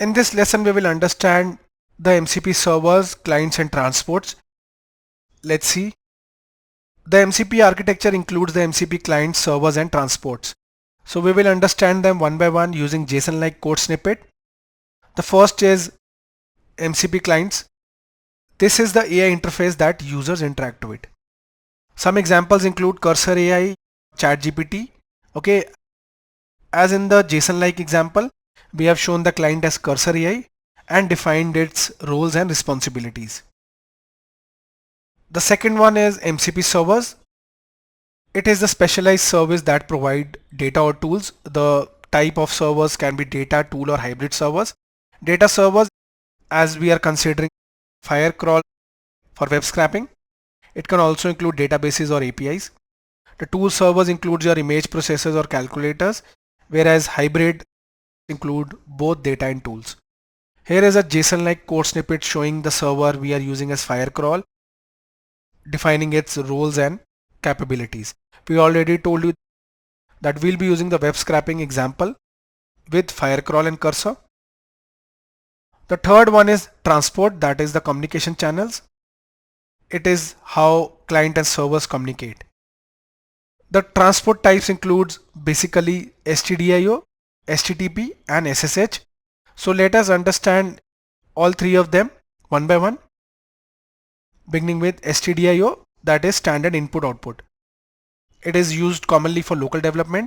In this lesson, we will understand the MCP servers, clients and transports. Let's see. The MCP architecture includes the MCP clients, servers and transports. So we will understand them one by one using JSON-like code snippet. The first is MCP clients. This is the AI interface that users interact with. Some examples include Cursor AI, ChatGPT. Okay, as in the JSON-like example, we have shown the client as Cursor AI and defined its roles and responsibilities. The second one is MCP servers. It is the specialized service that provide data or tools. The type of servers can be data, tool or hybrid servers. Data servers, as we are considering Firecrawl for web scraping. It can also include databases or APIs. The tool servers includes your image processors or calculators, whereas hybrid include both data and tools. Here is a JSON-like code snippet showing the server we are using as Firecrawl, defining its roles and capabilities. We already told you that we'll be using the web scraping example with Firecrawl and Cursor. The third one is transport, that is the communication channels. It is how client and servers communicate. The transport types includes basically STDIO, HTTP and SSH. So let us understand all three of them one by one. Beginning with STDIO, that is standard input output. It is used commonly for local development.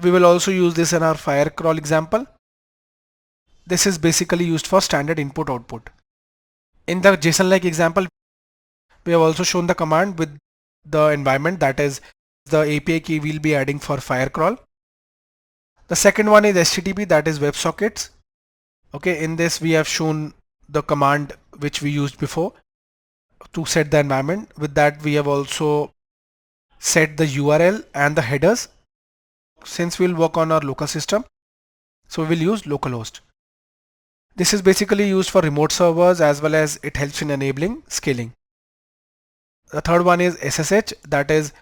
We will also use this in our Firecrawl example. This is basically used for standard input output. In the JSON-like example, we have also shown the command with the environment, that is the API key we'll be adding for Firecrawl. The second one is HTTP, that is WebSockets. Okay, in this we have shown the command which we used before to set the environment. With that we have also set the URL and the headers. Since we'll work on our local system, so we will use localhost. This is basically used for remote servers as well as it helps in enabling scaling. The third one is SSH, that is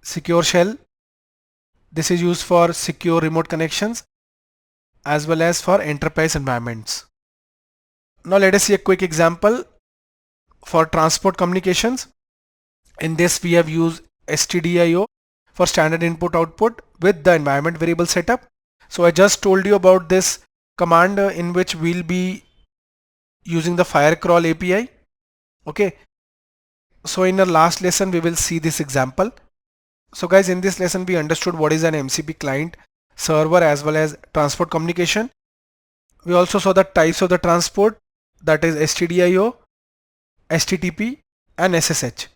secure shell. This is used for secure remote connections as well as for enterprise environments. Now let us see a quick example for transport communications. In this we have used STDIO for standard input output with the environment variable setup. So I just told you about this command in which we'll be using the Firecrawl API. Okay. So in our last lesson we will see this example. So guys, in this lesson we understood what is an MCP client, server as well as transport communication. We also saw the types of the transport, that is STDIO, HTTP and SSH.